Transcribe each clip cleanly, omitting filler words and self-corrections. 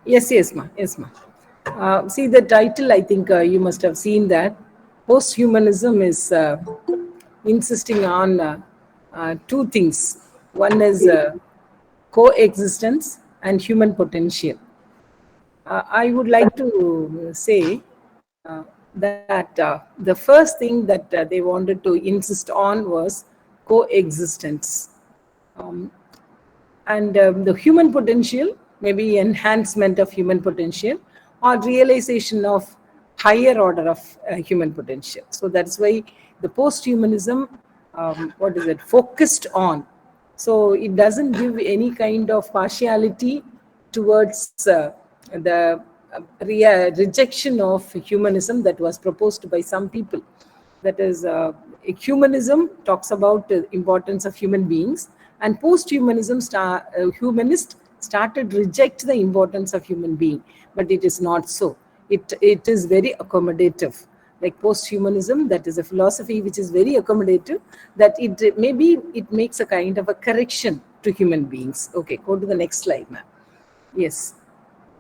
Yes, ma. Yes, ma. See the title, I think you must have seen that. Posthumanism is insisting on two things. One is coexistence and human potential. I would like to say that the first thing that they wanted to insist on was coexistence. Um, and the human potential, maybe enhancement of human potential or realization of higher order of human potential. So that's why the post-humanism, what is it, focused on. So it doesn't give any kind of partiality towards the rejection of humanism that was proposed by some people. That is, humanism talks about the importance of human beings, and post-humanism humanist started reject the importance of human being, but it is not so. It is very accommodative. Like post-humanism, that is a philosophy which is very accommodative, that it maybe it makes a kind of a correction to human beings. Okay, go to the next slide, ma'am. Yes,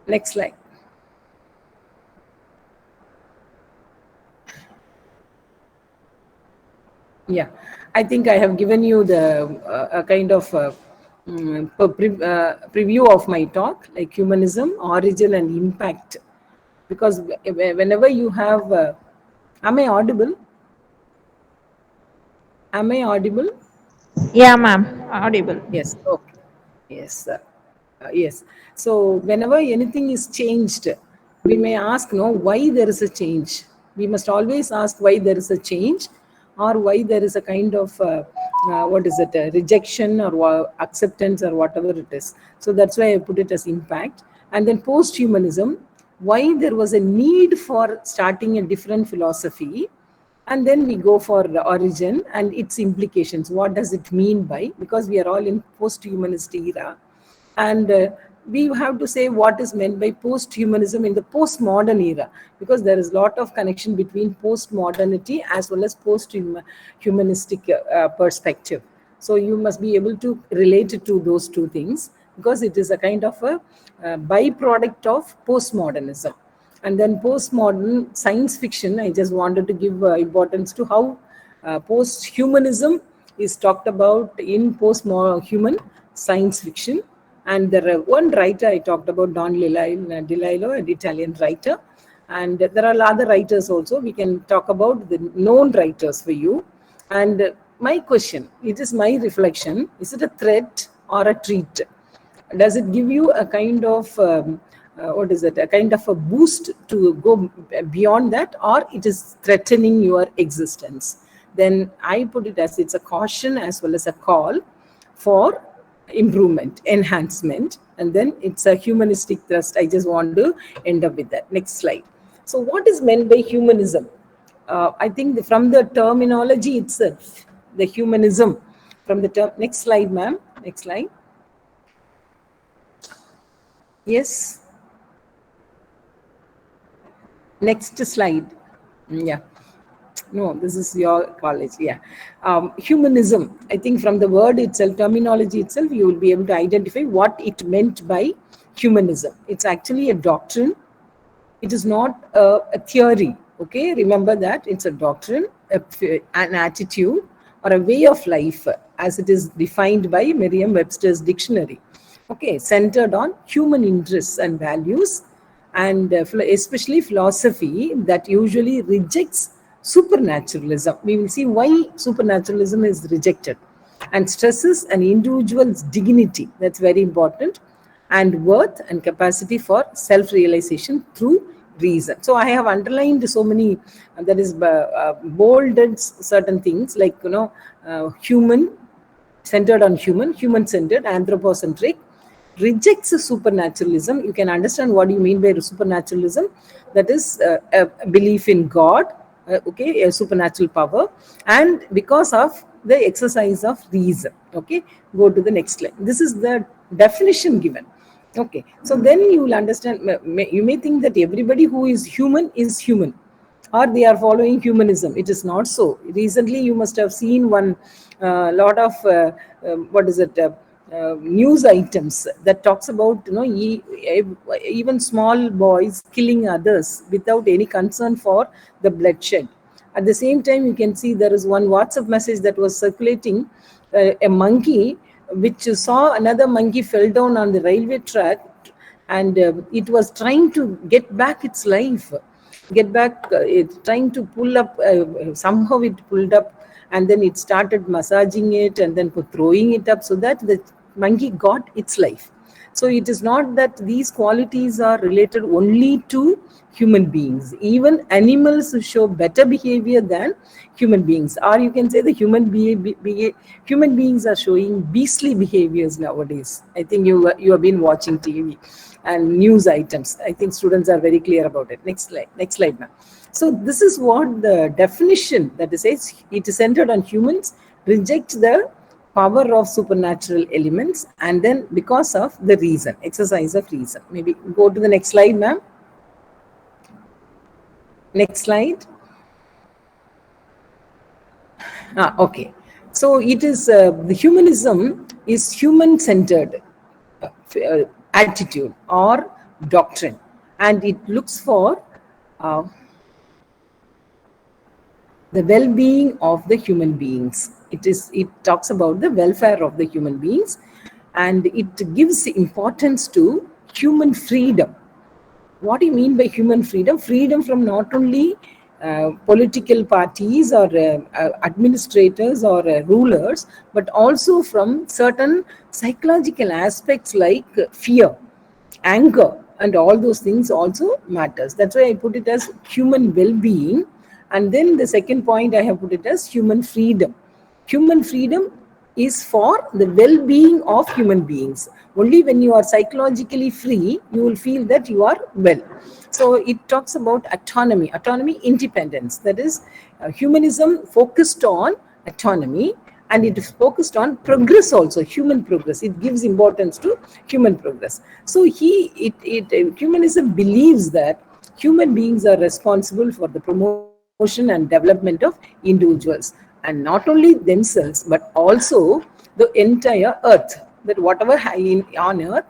next slide. Yeah, I think I have given you the a kind of preview of my talk, like humanism, origin and impact. Because whenever you have, am I audible? Am I audible? Yeah, ma'am. Audible. Yes. Okay. Yes. Yes. So whenever anything is changed, we may ask, no, why there is a change. We must always ask why there is a change, or why there is a kind of what is it, rejection or acceptance or whatever it is. So that's why I put it as impact. And then post-humanism, why there was a need for starting a different philosophy, and then we go for the origin and its implications. What does it mean by, because we are all in post-humanist era, and we have to say what is meant by post-humanism in the postmodern era, because there is a lot of connection between postmodernity as well as post-humanistic perspective. So you must be able to relate it to those two things, because it is a kind of a byproduct of postmodernism. And then postmodern science fiction, I just wanted to give importance to how post-humanism is talked about in post-human science fiction. And there are one writer I talked about, Dontdelailo, an Italian writer. And there are other writers also. We can talk about the known writers for you. And my question, it is my reflection, is it a threat or a treat? Does it give you a kind of what is it, a kind of a boost to go beyond that, or it is threatening your existence? Then I put it as it's a caution as well as a call for improvement, enhancement, and then it's a humanistic thrust. I just want to end up with that. Next slide. So what is meant by humanism? I think from the terminology itself, the humanism, from the term. Next slide, ma'am. Next slide. Yes. Next slide. Yeah. No, this is your college. Yeah. Humanism, I think from the word itself, terminology itself, you will be able to identify what it meant by humanism. It's actually a doctrine. It is not a theory. Okay. Remember that it's a doctrine, an attitude, or a way of life as it is defined by Merriam-Webster's dictionary. Okay. Centered on human interests and values, and especially philosophy that usually rejects supernaturalism. We will see why supernaturalism is rejected, and stresses an individual's dignity. That's very important, and worth and capacity for self-realization through reason. So I have underlined so many, that is bolded certain things, like human, centered on human, human-centered, anthropocentric, rejects supernaturalism. You can understand what you mean by supernaturalism. That is a belief in God, okay, a supernatural power, and because of the exercise of reason. Okay, go to the next slide. This is the definition given. Okay, so then you will understand. You may think that everybody who is human, or they are following humanism. It is not so. Recently, you must have seen one lot of what is it? news items that talks about, even small boys killing others without any concern for the bloodshed. At the same time, you can see there is one WhatsApp message that was circulating, a monkey which saw another monkey fell down on the railway track, and it was trying to get back its life, get back, it's trying to pull up, somehow it pulled up, and then it started massaging it and then throwing it up so that the monkey got its life. So it is not that these qualities are related only to human beings. Even animals show better behavior than human beings. Or you can say the human beings are showing beastly behaviors nowadays. I think you have been watching TV and news items. I think students are very clear about it. Next slide, ma'am. So this is what the definition that it says. It is centered on humans, reject the power of supernatural elements, and then because of the reason, exercise of reason. Maybe go to the next slide, ma'am. Next slide. Okay. So it is the humanism is human-centered attitude or doctrine, and it looks for the well-being of the human beings. It talks about the welfare of the human beings, and it gives importance to human freedom. What do you mean by human freedom? Freedom from not only political parties or administrators or rulers, but also from certain psychological aspects like fear, anger, and all those things also matters. That's why I put it as human well-being. And then the second point I have put it as human freedom. Human freedom is for the well-being of human beings. Only when you are psychologically free, you will feel that you are well. So it talks about autonomy, independence. That is, humanism focused on autonomy, and it is focused on progress also, human progress. It gives importance to human progress. So humanism believes that human beings are responsible for the promotion and development of individuals, and not only themselves, but also the entire earth. That whatever on earth,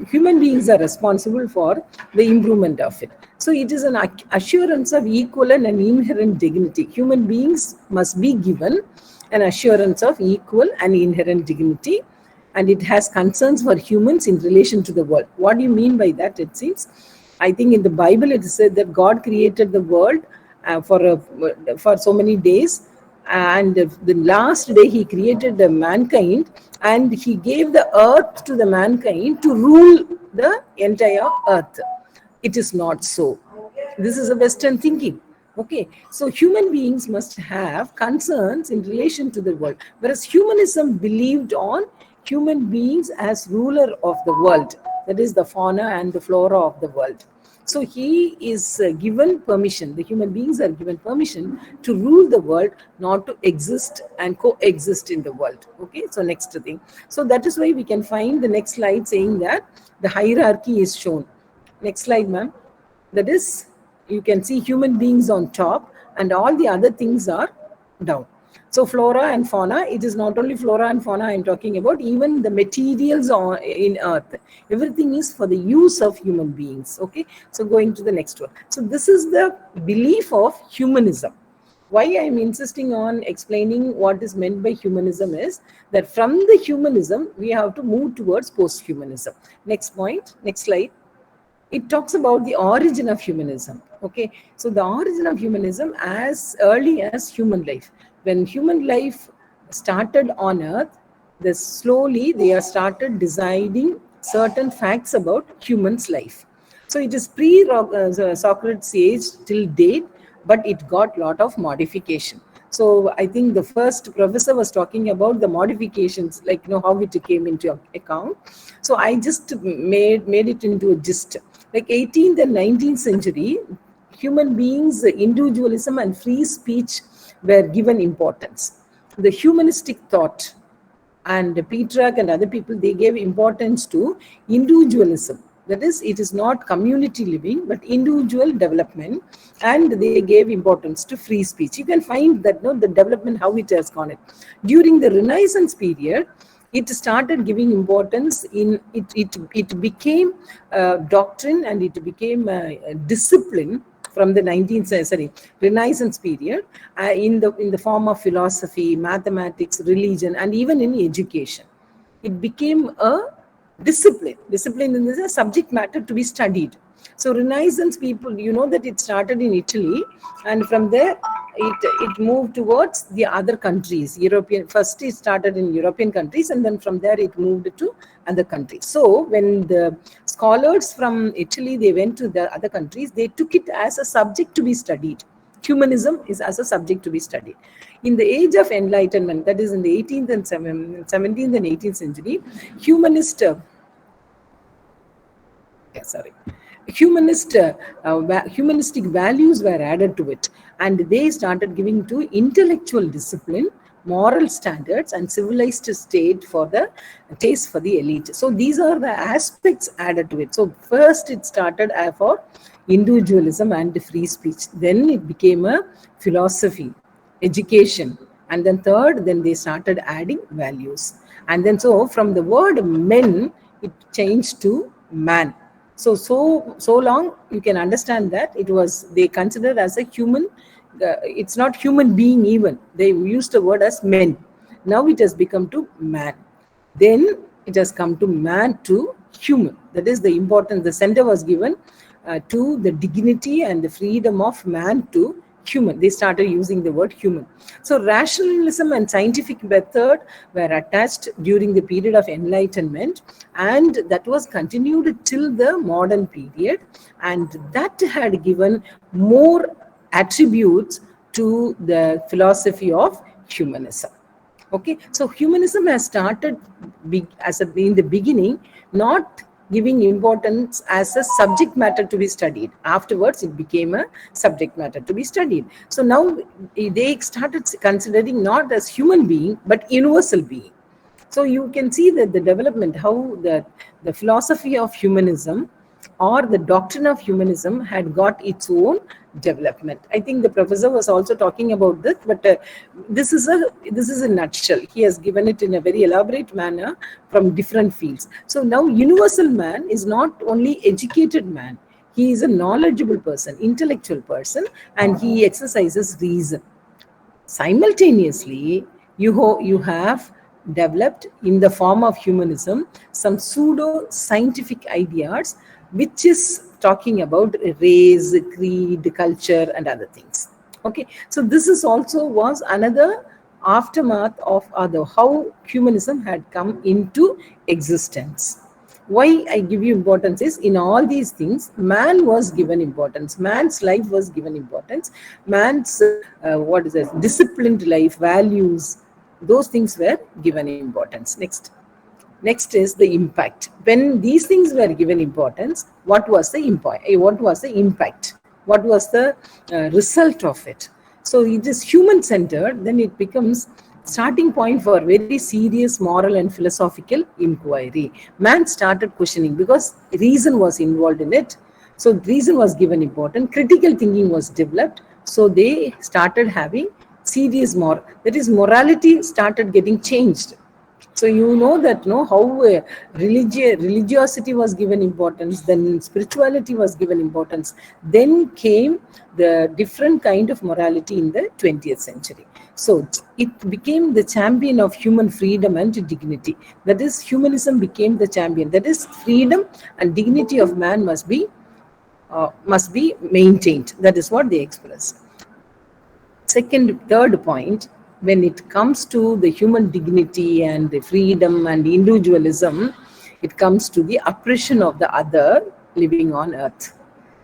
human beings are responsible for the improvement of it. So it is an assurance of equal and an inherent dignity. Human beings must be given an assurance of equal and inherent dignity, and it has concerns for humans in relation to the world. What do you mean by that? It seems, I think in the Bible it is said that God created the world for so many days, and the last day he created the mankind, and he gave the earth to the mankind to rule the entire earth. It is not so. This is a Western thinking. Okay, so human beings must have concerns in relation to the world, whereas humanism believed on human beings as ruler of the world, that is the fauna and the flora of the world. So he is given permission, the human beings are given permission to rule the world, not to exist and coexist in the world. Okay, so next thing. So that is why we can find the next slide saying that the hierarchy is shown. Next slide, ma'am. That is, you can see human beings on top and all the other things are down. So flora and fauna, it is not only flora and fauna I'm talking about, even the materials in earth, everything is for the use of human beings. Okay, so going to the next one. So this is the belief of humanism. Why I'm insisting on explaining what is meant by humanism is that from the humanism, we have to move towards post-humanism. Next point, next slide. It talks about the origin of humanism. Okay, so the origin of humanism as early as human life. When human life started on earth, slowly they are started deciding certain facts about human's life. So it is pre-Socrates age till date, but it got lot of modification. So I think the first professor was talking about the modifications, like how it came into account. So I just made it into a gist. Like 18th and 19th century, human beings, individualism and free speech were given importance. The humanistic thought and Petrarch and other people, they gave importance to individualism. That is, it is not community living, but individual development, and they gave importance to free speech. You can find that the development, how it has gone. During the Renaissance period, it started giving importance in it. It became a doctrine, and it became a discipline from the 19th century Renaissance period, in the form of philosophy, mathematics, religion, and even in education. It became a discipline in the subject matter to be studied. So Renaissance people, you know that it started in Italy, and from there it moved towards the other countries. European, first it started in European countries, and then from there it moved to other countries. So when the scholars from Italy, they went to the other countries, they took it as a subject to be studied. Humanism is as a subject to be studied. In the age of enlightenment, that is in the 18th and 17th and 18th century, humanistic values were added to it, and they started giving to intellectual discipline, moral standards, and civilized state for the taste for the elite. So these are the aspects added to it. So first it started for individualism and free speech, then it became a philosophy, education, and then third, then they started adding values. And then so from the word men, it changed to man. So long you can understand that it was, they considered as a human, it's not human being even, they used the word as men. Now it has become to man, then it has come to man to human. That is the importance. The center was given to the dignity and the freedom of man to human. They started using the word human. So rationalism and scientific method were attached during the period of enlightenment, and that was continued till the modern period, and that had given more attributes to the philosophy of humanism. Okay, so humanism has started in the beginning, not giving importance as a subject matter to be studied. Afterwards, it became a subject matter to be studied. So now they started considering not as human being, but universal being. So you can see that the development, how the philosophy of humanism or the doctrine of humanism had got its own development. I think the professor was also talking about this, but this is a nutshell. He has given it in a very elaborate manner from different fields. So now universal man is not only educated man, he is a knowledgeable person, intellectual person, and he exercises reason. Simultaneously, you have developed in the form of humanism some pseudo scientific ideas, which is talking about race, creed, culture, and other things. Okay, so this is also was another aftermath of how humanism had come into existence. Why I give you importance is, in all these things, man was given importance. Man's life was given importance. Man's disciplined life, values, those things were given importance. Next is the impact. When these things were given importance, what was the impact? What was the impact? What was the result of it? So it is human-centered, then it becomes starting point for very serious moral and philosophical inquiry. Man started questioning because reason was involved in it. So reason was given importance. Critical thinking was developed. So they started having serious moral. That is, morality started getting changed. So you know that how religiosity was given importance, then spirituality was given importance. Then came the different kind of morality in the 20th century. So it became the champion of human freedom and dignity. That is, humanism became the champion. That is, freedom and dignity of man must be maintained. That is what they express. Third point, when it comes to the human dignity and the freedom and individualism, it comes to the oppression of the other living on earth.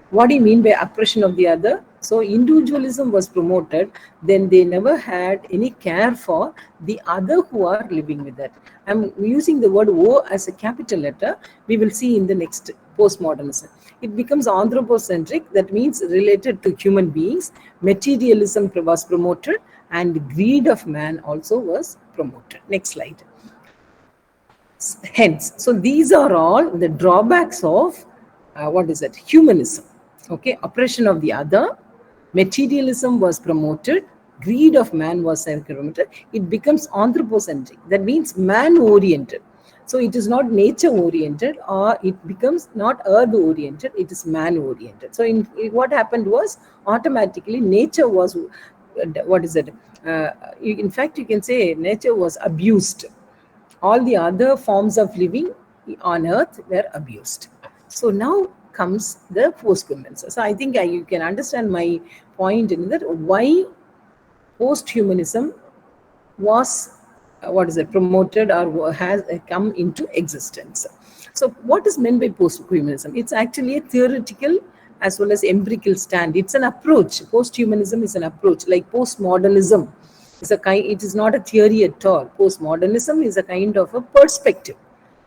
What do you mean by oppression of the other? So individualism was promoted, then they never had any care for the other who are living with it. I'm using the word O as a capital letter. We will see in the next postmodernism. It becomes anthropocentric, that means related to human beings. Materialism was promoted, and greed of man also was promoted. Next slide. Hence, so these are all the drawbacks of humanism. Okay, oppression of the other, materialism was promoted, greed of man was circumvented, it becomes anthropocentric. That means man-oriented. So it is not nature-oriented, or it becomes not earth-oriented, it is man-oriented. So what happened was, automatically nature was, what is it? In fact, you can say nature was abused. All the other forms of living on earth were abused. So now comes the posthumanism. So I think you can understand my point in that, why posthumanism was promoted or has come into existence. So what is meant by posthumanism? It's actually a theoretical as well as empirical stand. It's an approach. Posthumanism is an approach, like postmodernism is a kind. It is not a theory at all. Postmodernism is a kind of a perspective.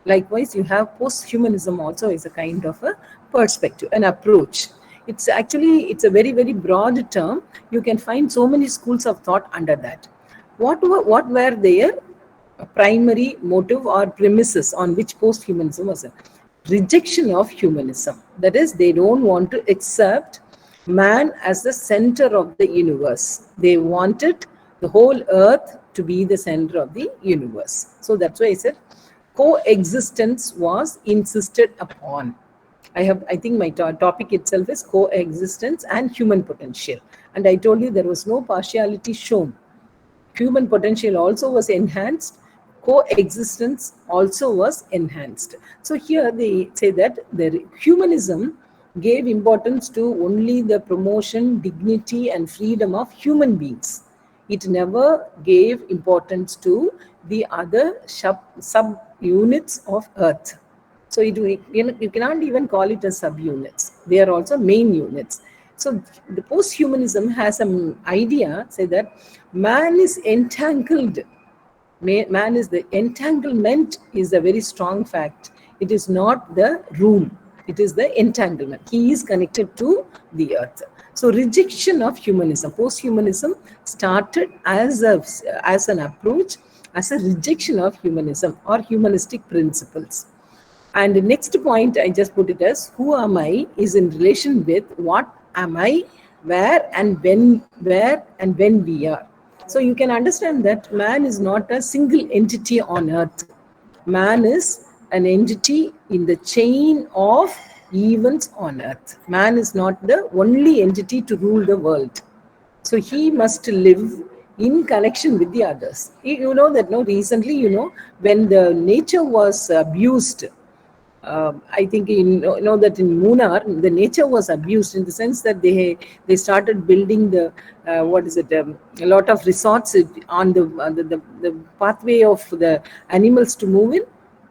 Likewise, you have posthumanism also is a kind of a perspective, an approach. It's a very, very broad term. You can find so many schools of thought under that. What were their primary motive or premises on which posthumanism was? A rejection of humanism. That is, they don't want to accept man as the center of the universe. They wanted the whole earth to be the center of the universe. So that's why I said coexistence was insisted upon. I think my topic itself is coexistence and human potential. And I told you there was no partiality shown. Human potential also was enhanced. Coexistence also was enhanced. So here they say that the humanism gave importance to only the promotion, dignity, and freedom of human beings. It never gave importance to the other sub-units of earth. So you cannot even call it as subunits. They are also main units. So the posthumanism has an idea, say that man is entangled. Man is the entanglement is a very strong fact. It is not the rule. It is the entanglement. He is connected to the earth. So rejection of humanism. Posthumanism started as an approach, as a rejection of humanism or humanistic principles. And the next point I just put it as, who am I is in relation with what am I, where and when we are. So you can understand that man is not a single entity on earth. Man is an entity in the chain of events on earth. Man is not the only entity to rule the world. So he must live in connection with the others. You know that, no, recently, when the nature was abused, I think that in Munnar, the nature was abused in the sense that they started building the a lot of resorts on the pathway of the animals to move in.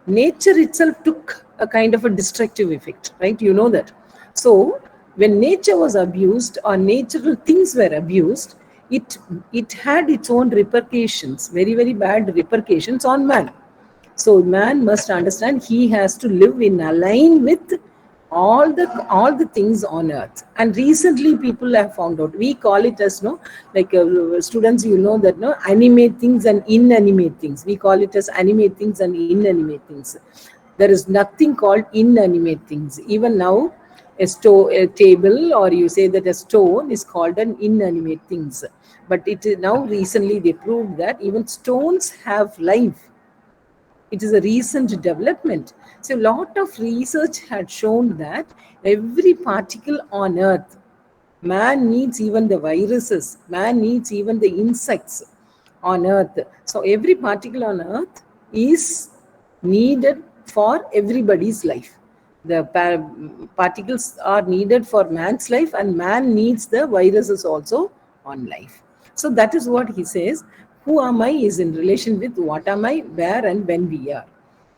Nature itself took a kind of a destructive effect, right? You know that. So when nature was abused or natural things were abused, it had its own repercussions, very, very bad repercussions on man. So man must understand he has to live in align with all the things on earth. And recently people have found out, we call it as students, that animate things and inanimate things. We call it as animate things and inanimate things. There is nothing called inanimate things. Even now, a table, or you say that a stone is called an inanimate things. But it is now recently they proved that even stones have life. It is a recent development. So a lot of research had shown that every particle on earth, man needs even the viruses, man needs even the insects on earth. So every particle on earth is needed for everybody's life. The particles are needed for man's life, and man needs the viruses also on life. So that is what he says. Who am I is in relation with what am I, where and when we are.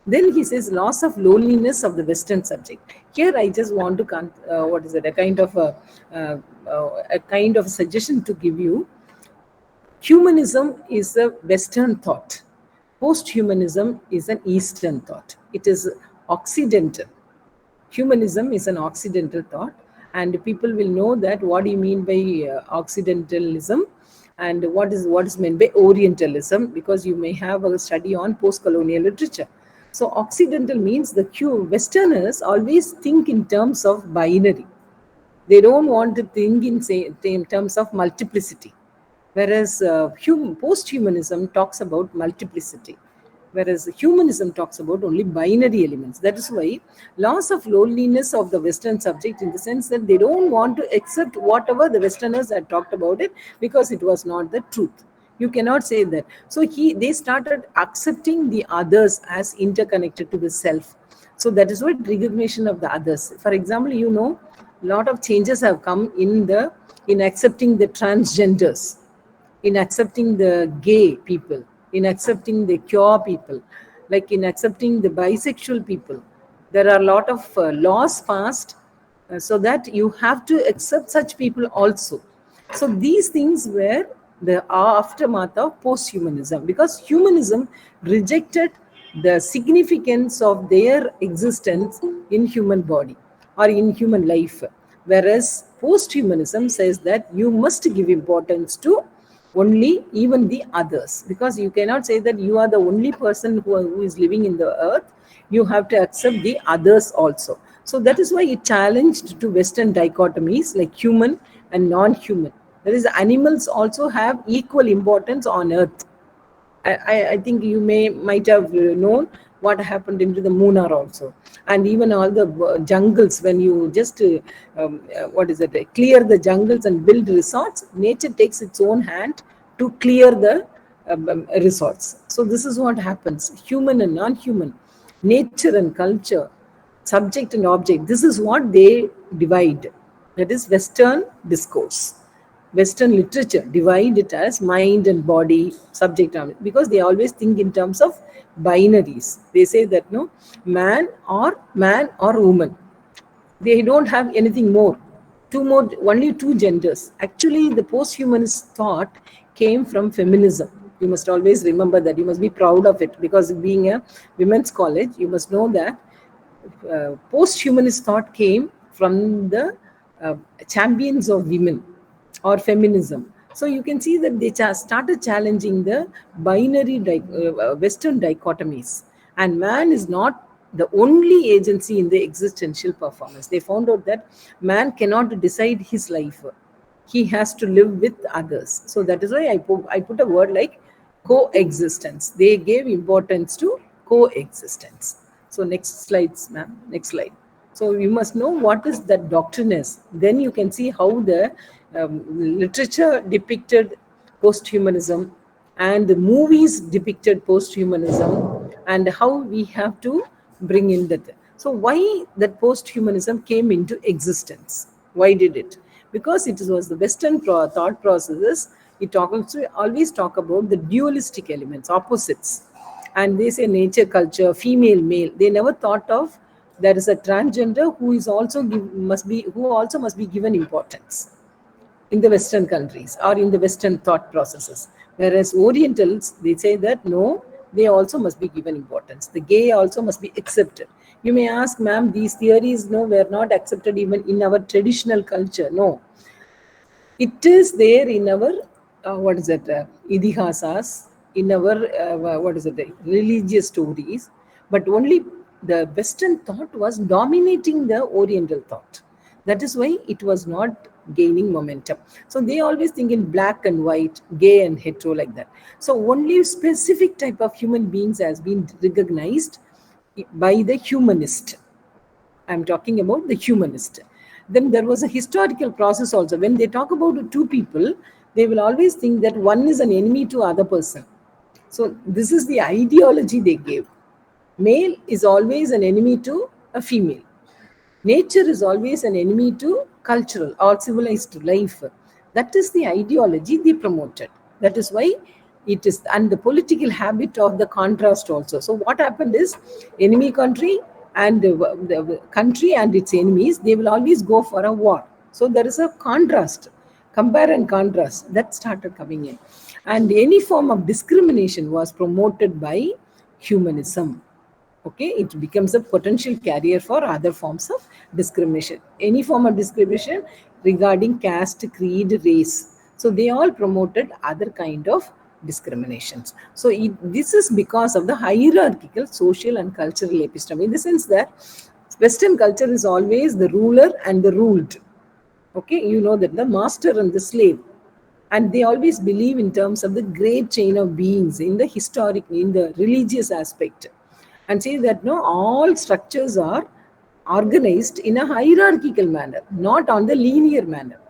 Then he says loss of loneliness of the Western subject. Here I just want to a kind of suggestion to give you. Humanism is a Western thought. Posthumanism is an Eastern thought. It is Occidental. Humanism is an Occidental thought, and people will know that what do you mean by Occidentalism and what is meant by Orientalism, because you may have a study on post-colonial literature. So Occidental means the Westerners always think in terms of binary. They don't want to think in terms of multiplicity. whereas post-humanism talks about multiplicity, whereas humanism talks about only binary elements. That is why loss of loneliness of the Western subject, in the sense that they don't want to accept whatever the Westerners had talked about it, because it was not the truth. You cannot say that. So they started accepting the others as interconnected to the self. So that is what recognition of the others. For example, a lot of changes have come in accepting the transgenders, in accepting the gay people, in accepting the queer people, like in accepting the bisexual people. There are a lot of laws passed, so that you have to accept such people also. So these things were the aftermath of post-humanism, because humanism rejected the significance of their existence in human body or in human life, whereas post-humanism says that you must give importance to only even the others, because you cannot say that you are the only person who is living in the earth. You have to accept the others also. So that is why it challenged to Western dichotomies like human and non-human. That is, animals also have equal importance on earth. I think you might have known what happened into the Munnar also, and even all the jungles. When you just what is it? Clear the jungles and build resorts. Nature takes its own hand to clear the resorts. So this is what happens: human and non-human, nature and culture, subject and object. This is what they divide. That is Western discourse. Western literature divide it as mind and body, subject, because they always think in terms of binaries. They say that no, man or woman. They don't have anything more. Only two genders. Actually, the post-humanist thought came from feminism. You must always remember that. You must be proud of it, because being a women's college, you must know that post-humanist thought came from the champions of women or feminism. So you can see that they started challenging the binary Western dichotomies, and man is not the only agency in the existential performance. They found out that man cannot decide his life; he has to live with others. So that is why I put a word like coexistence. They gave importance to coexistence. So next slides, ma'am. Next slide. So you must know what is that doctrine is. Then you can see how the literature depicted post-humanism and the movies depicted post-humanism, and how we have to bring in that. So why that post-humanism came into existence? Why did it? Because it was the Western thought processes. It always talk about the dualistic elements, opposites, and they say nature, culture, female, male. They never thought of there is a transgender who is also must be given importance in the Western countries or in the Western thought processes. Whereas Orientals, they say that no, they also must be given importance. The gay also must be accepted. You may ask, ma'am, these theories no were not accepted even in our traditional culture. No, it is there in our idihasas, in our religious stories, but only the Western thought was dominating the Oriental thought. That is why it was not gaining momentum. So they always think in black and white, gay and hetero, like that. So only specific type of human beings has been recognized by the humanist. I'm talking about the humanist. Then there was a historical process also. When they talk about two people, they will always think that one is an enemy to other person. So this is the ideology they gave. Male is always an enemy to a female. Nature is always an enemy to cultural or civilized life. That is the ideology they promoted. That is why it is, and the political habit of the contrast also. So what happened is, enemy country and the country and its enemies, they will always go for a war. So there is a contrast, compare and contrast, that started coming in. And any form of discrimination was promoted by humanism. Okay, it becomes a potential carrier for other forms of discrimination. Any form of discrimination regarding caste, creed, race. So they all promoted other kind of discriminations. So this is because of the hierarchical social and cultural episteme, in the sense that Western culture is always the ruler and the ruled. Okay, you know that the master and the slave, And they always believe in terms of the great chain of beings in the historic, in the religious aspect, and say that no, all structures are organized in a hierarchical manner, not on the linear manner.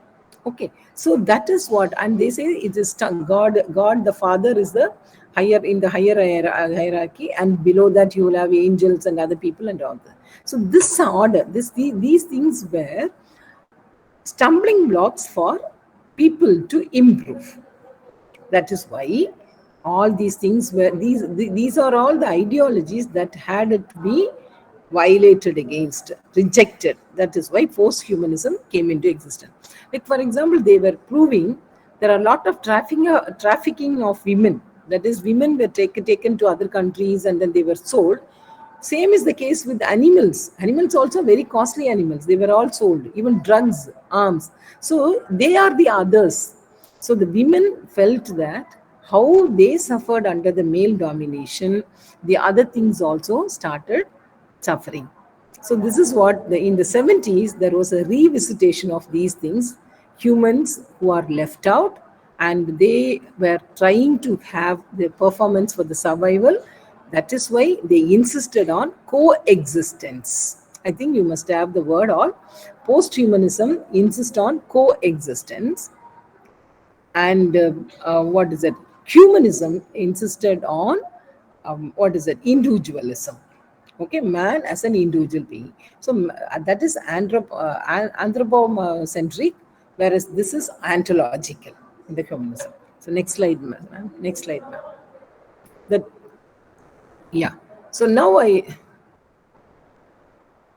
Okay, so that is what, and they say it is God the Father is the higher, in the higher hierarchy, and below that you will have angels and other people and all that. So this order, these things were stumbling blocks for people to improve. That is why all these things were, these are all the ideologies that had to be violated against, rejected. That is why post-humanism came into existence. Like for example, they were proving there are a lot of trafficking of women. That is, women were taken to other countries and then they were sold. Same is the case with animals. Animals also very costly animals. They were all sold. Even drugs, arms. So they are the others. So the women felt that how they suffered under the male domination, the other things also started suffering. So this is what in the 70s there was a revisitation of these things. Humans who are left out, and they were trying to have the performance for the survival. That is why they insisted on coexistence. I think you must have the word all. Post-humanism insists on coexistence, and what is it? Humanism insisted on individualism. Okay, man as an individual being. So that is anthropocentric, whereas this is ontological in the humanism. So next slide, ma'am. Next slide, ma'am. That, yeah. So now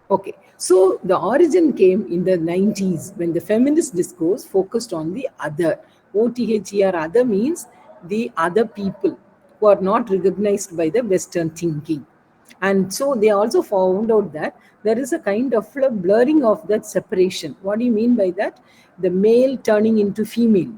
okay. So the origin came in the 90s when the feminist discourse focused on the other. OTHER, other means the other people who are not recognized by the Western thinking. And so they also found out that there is a kind of blurring of that separation. What do you mean by that? The male turning into female.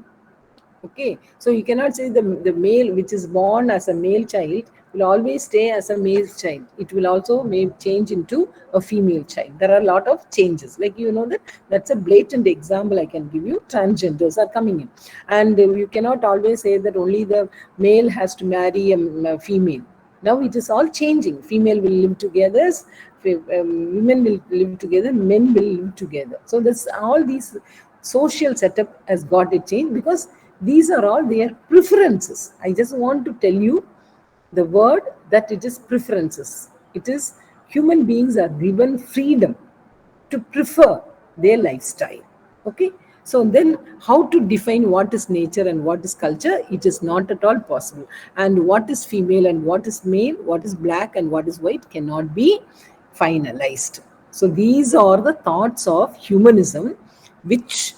Okay, so you cannot say the male which is born as a male child will always stay as a male child. It will also may change into a female child. There are a lot of changes. Like, you know, that's a blatant example I can give you. Transgenders are coming in. And you cannot always say that only the male has to marry a female. Now it is all changing. Female will live together, women will live together, men will live together. So that's all these social setup has got it changed, because these are all their preferences. I just want to tell you the word that it is preferences. It is human beings are given freedom to prefer their lifestyle. Okay. So then how to define what is nature and what is culture? It is not at all possible. And what is female and what is male, what is black and what is white cannot be finalized. So these are the thoughts of humanism which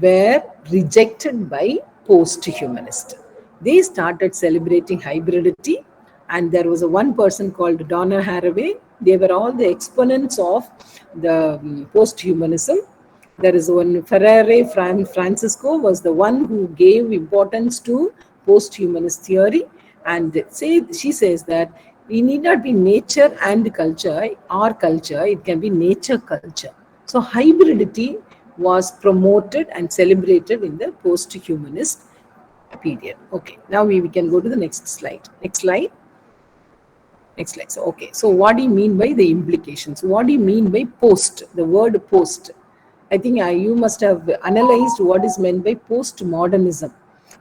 were rejected by post-humanist. They started celebrating hybridity, and there was a one person called Donna Haraway. They were all the exponents of the post-humanism. There is one Ferrari Francisco was the one who gave importance to post-humanist theory, and she says that we need not be nature and culture or culture, it can be nature culture. So hybridity was promoted and celebrated in the post-humanist period. Okay, now we can go to the next slide. Next slide. Next slide. So, okay, so what do you mean by the implications? What do you mean by post? The word post. I think you must have analyzed what is meant by postmodernism.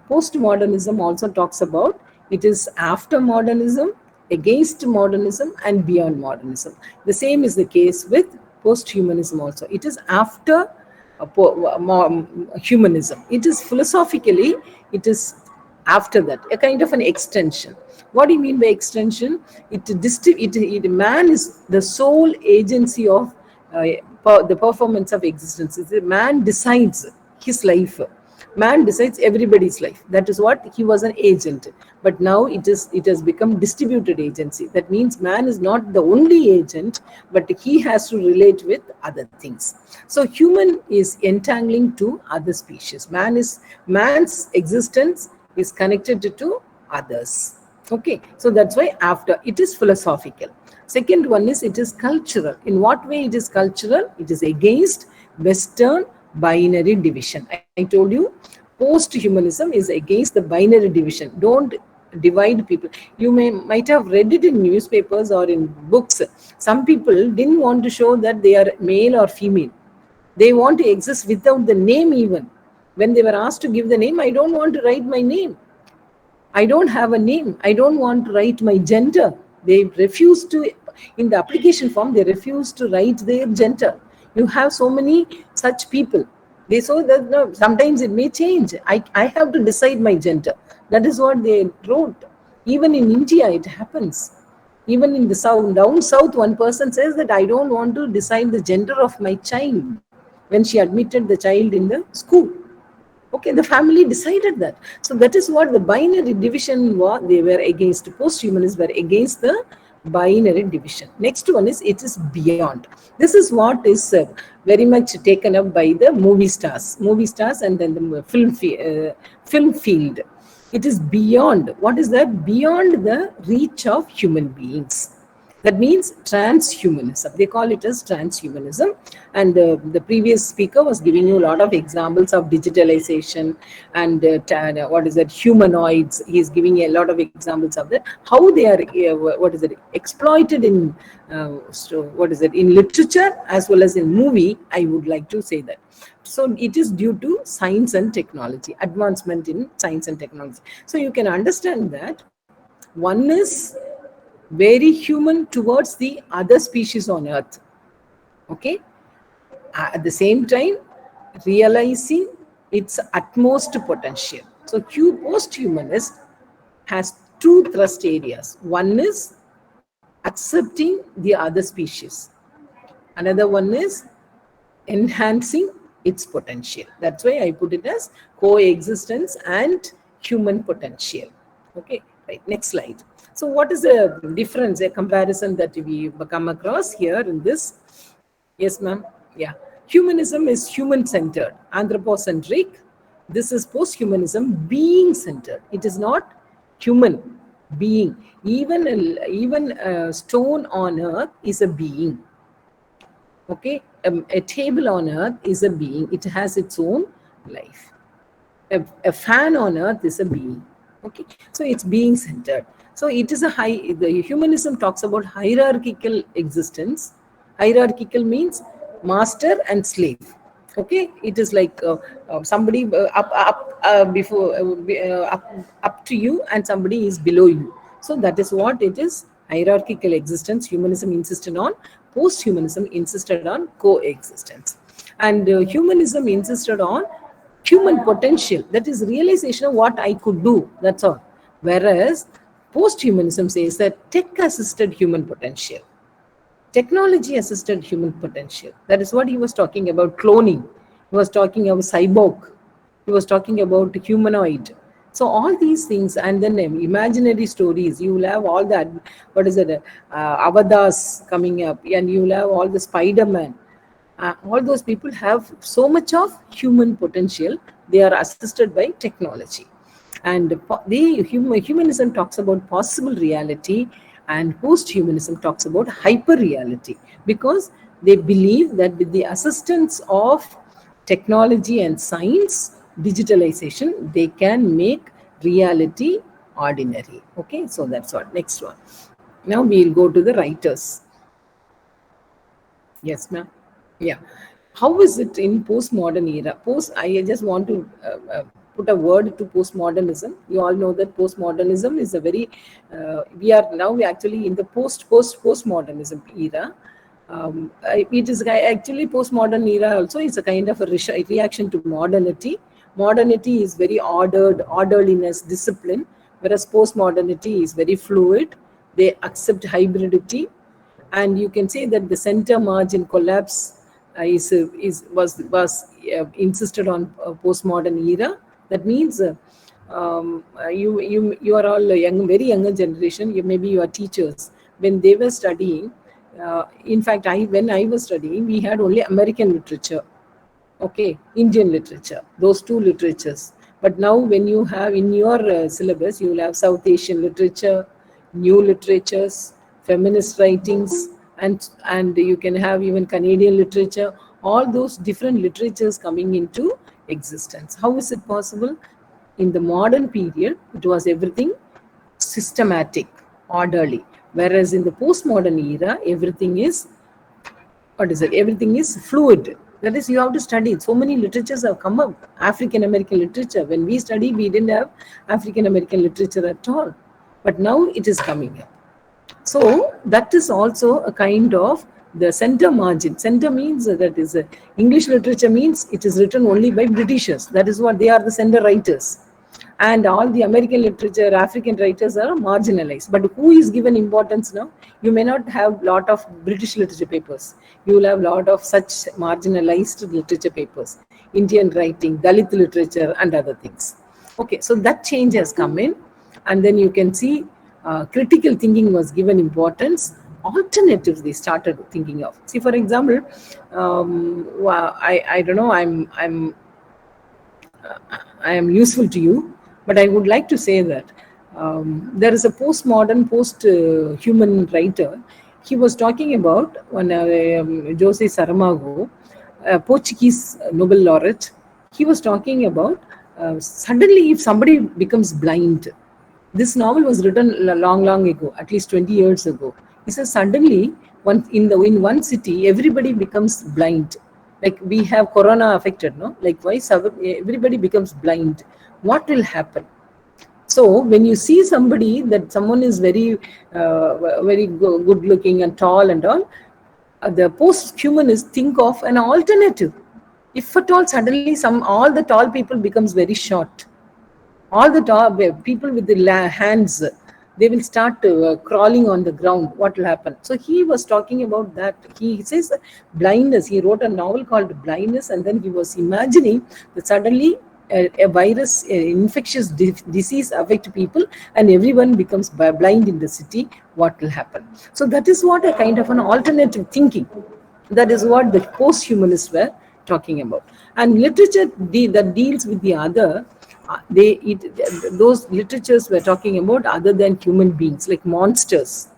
Postmodernism also talks about it is after modernism, against modernism, and beyond modernism. The same is the case with posthumanism also. It is after humanism. It is philosophically, it is after that, a kind of an extension. What do you mean by extension? Man is the sole agency of the performance of existence. Man decides his life. Man decides everybody's life. That is what he was, an agent. But now it has become distributed agency. That means man is not the only agent, but he has to relate with other things. So human is entangling to other species. Man's existence is connected to others. Okay, so that's why after it is philosophical. Second one is it is cultural. In what way it is cultural? It is against Western binary division. I told you Posthumanism is against the binary division. Don't divide people. You might have read it in newspapers or in books. Some people didn't want to show that they are male or female. They want to exist without the name even. When they were asked to give the name, I don't want to write my name. I don't have a name. I don't want to write my gender. They refuse to, in the application form, they refuse to write their gender. You have so many such people. They so that no, sometimes it may change. I have to decide my gender. That is what they wrote. Even in India, it happens. Even in the south, down south, one person says that I don't want to decide the gender of my child when she admitted the child in the school. Okay, the family decided that. So that is what the binary division was. They were against. Posthumanists were against the binary division. Next one is it is beyond. This is what is very much taken up by the movie stars, and then the film field. It is beyond. What is that? Beyond the reach of human beings. That means transhumanism. They call it as transhumanism. And the previous speaker was giving you a lot of examples of digitalization and humanoids. He is giving a lot of examples of that. How they are, exploited in, in literature as well as in movie, I would like to say that. So it is due to science and technology, advancement in science and technology. So you can understand that one is very human towards the other species on earth. Okay. At the same time, realizing its utmost potential. So posthumanist has two thrust areas. One is accepting the other species. Another one is enhancing its potential. That's why I put it as coexistence and human potential. Okay, right. Next slide. So what is the difference, a comparison that we come across here in this? Yes, ma'am. Yeah. Humanism is human-centered, anthropocentric. This is posthumanism, being-centered. It is not human, being. Even a stone on earth is a being. Okay, a table on earth is a being. It has its own life. A fan on earth is a being. Okay, so it's being centered. So it is the humanism talks about hierarchical existence. Hierarchical means master and slave. Okay, it is like somebody up to you and somebody is below you. So that is what it is. Hierarchical existence. Humanism insisted on. Posthumanism insisted on coexistence, and humanism insisted on human potential. That is realization of what I could do. That's all. Whereas posthumanism says that tech-assisted human potential, technology-assisted human potential. That is what he was talking about. Cloning. He was talking about cyborg. He was talking about humanoid. So all these things, and then imaginary stories. You will have all that. What is it? Avatars coming up, and you will have all the Spider-Man. All those people have so much of human potential. They are assisted by technology. And humanism talks about possible reality, and posthumanism talks about hyper reality, because they believe that with the assistance of technology and science, digitalization, they can make reality ordinary. Okay, so that's what. Next one. Now we'll go to the writers. Yes, ma'am. Yeah. How is it in postmodern era? I just want to put a word to postmodernism. You all know that postmodernism is a very, we are now actually in the postmodernism era. It is actually postmodern era also is a kind of a reaction to modernity. Modernity is very orderliness, discipline, whereas postmodernity is very fluid. They accept hybridity, and you can say that the center margin collapse was insisted on postmodern era. That means you are all very younger generation. Maybe you are teachers. When they were studying, in fact, when I was studying, we had only American literature. Okay, Indian literature, those two literatures. But now when you have in your syllabus, you will have South Asian literature, new literatures, feminist writings, and you can have even Canadian literature, all those different literatures coming into existence. How is it possible? In the modern period, it was everything systematic, orderly. Whereas in the postmodern era, everything is, everything is fluid. That is, you have to study. So many literatures have come up. African American literature. When we study, we didn't have African American literature at all. But now it is coming up. So that is also a kind of the center margin. Center means that is English literature means it is written only by Britishers. That is what they are, the center writers. And all the American literature, African writers are marginalized. But who is given importance now? You may not have lot of British literature papers. You will have lot of such marginalized literature papers, Indian writing, Dalit literature, and other things. Okay, so that change has come in, and then you can see critical thinking was given importance. Alternatives they started thinking of. See, for example, I don't know. I am useful to you, but I would like to say that there is a postmodern, post-human writer. He was talking about one Jose Saramago, a Portuguese Nobel laureate. He was talking about suddenly if somebody becomes blind. This novel was written long ago, at least 20 years ago. He says suddenly in one city, everybody becomes blind. Like we have corona affected, no? Likewise, everybody becomes blind. What will happen? So when you see somebody, that someone is very good looking and tall and all, the post-humanists think of an alternative. If at all suddenly all the tall people becomes very short, all the tall people with the hands, they will start crawling on the ground. What will happen? So he was talking about that. He says blindness. He wrote a novel called Blindness, and then he was imagining that suddenly a virus, infectious disease affect people, and everyone becomes blind in the city. What will happen? So that is what a kind of an alternative thinking. That is what the post-humanists were talking about. And literature that deals with the other, those literatures were talking about other than human beings, like monsters.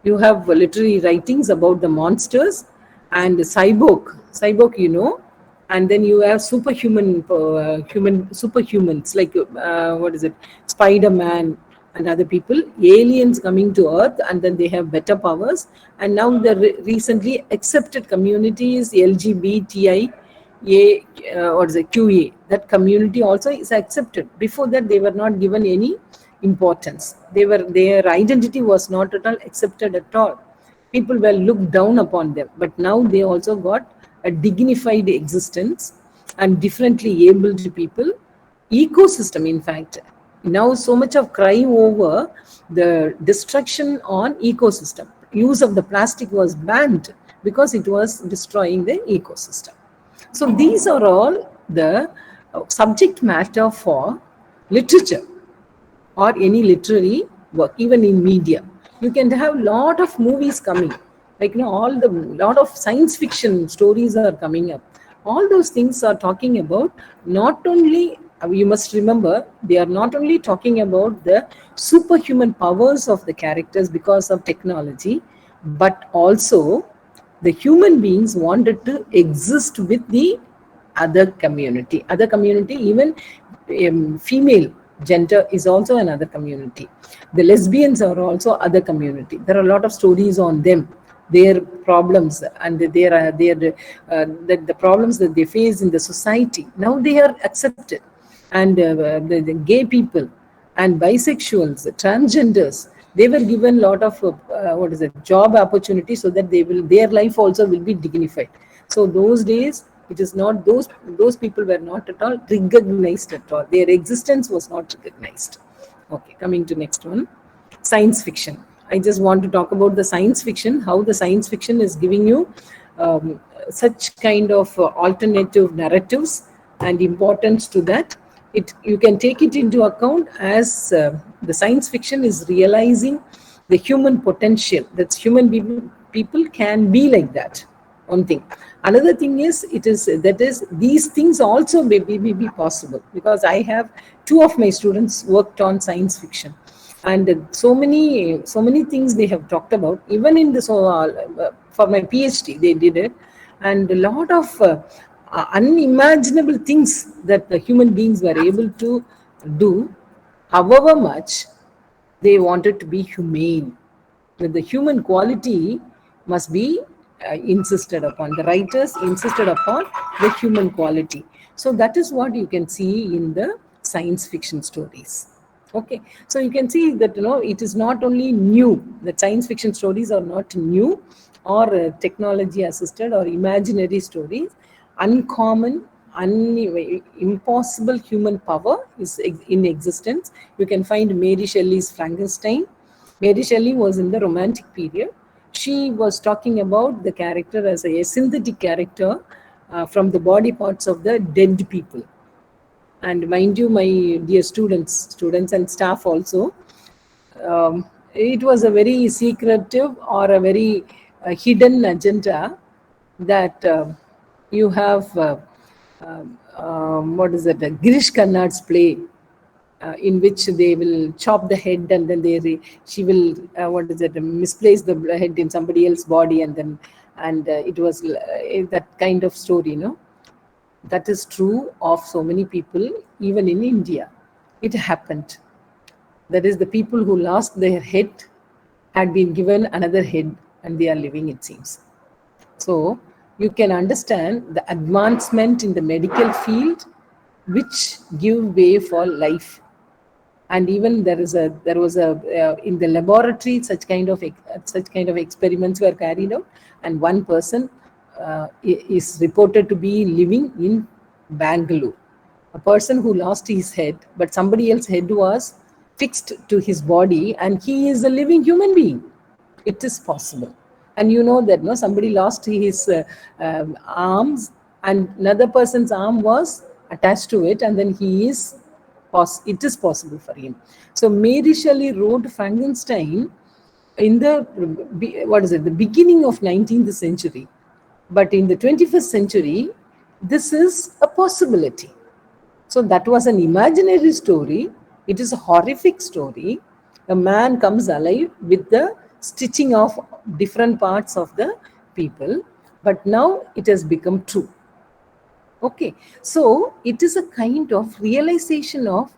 You have literary writings about the monsters and cyborg, and then you have superhumans, like Spider-Man and other people, aliens coming to Earth, and then they have better powers. And now the recently accepted community is LGBTI. QA, that community also is accepted. Before that, they were not given any importance. Their identity was not at all accepted at all. People were looked down upon them, but now they also got a dignified existence and differently abled people. Ecosystem, in fact, now so much of crime over the destruction on ecosystem. Use of the plastic was banned because it was destroying the ecosystem. So these are all the subject matter for literature or any literary work, even in media. You can have a lot of movies coming, like lot of science fiction stories are coming up. All those things are talking about not only, you must remember, they are not only talking about the superhuman powers of the characters because of technology, but also the human beings wanted to exist with the other community. Even female gender is also another community. The lesbians are also other community. There are a lot of stories on them, their problems, and the problems that they face in the society. Now they are accepted. And the gay people and bisexuals, transgenders, they were given a lot of job opportunities, so that their life also will be dignified. So those days, it is not, those people were not at all recognized at all. Their existence was not recognized. Okay, coming to next one, science fiction. I just want to talk about the science fiction, how the science fiction is giving you such kind of alternative narratives and importance to that. You can take it into account as the science fiction is realizing the human potential, that human people can be like that. One thing. Another thing is, these things also may be possible, because I have 2 of my students worked on science fiction, and so many things they have talked about. Even in this for my PhD, they did it, and a lot of unimaginable things that the human beings were able to do, however much they wanted to be humane. That the human quality must be insisted upon. The writers insisted upon the human quality. So that is what you can see in the science fiction stories. Okay, so you can see that it is not only new. The science fiction stories are not new or technology assisted or imaginary stories. Uncommon, impossible human power is in existence. You can find Mary Shelley's Frankenstein. Mary Shelley was in the Romantic period. She was talking about the character as a synthetic character from the body parts of the dead people. And mind you, my dear students and staff also, it was a very secretive or a very hidden agenda that you have, what is it, Girish Karnad's play, in which they will chop the head and then she will, what is it, misplace the head in somebody else's body, and it was that kind of story, That is true of so many people, even in India. It happened. That is, the people who lost their head had been given another head and they are living, it seems. So you can understand the advancement in the medical field which give way for life. And even there was a in the laboratory such kind of experiments were carried out, and one person is reported to be living in Bangalore. A person who lost his head, but somebody else's head was fixed to his body, and he is a living human being. It is possible. And you know that somebody lost his arms, and another person's arm was attached to it, and then it is possible for him. So Mary Shelley wrote Frankenstein in the beginning of 19th century. But in the 21st century, this is a possibility. So that was an imaginary story. It is a horrific story. A man comes alive with the stitching of different parts of the people. But now it has become true. Okay, so it is a kind of realization of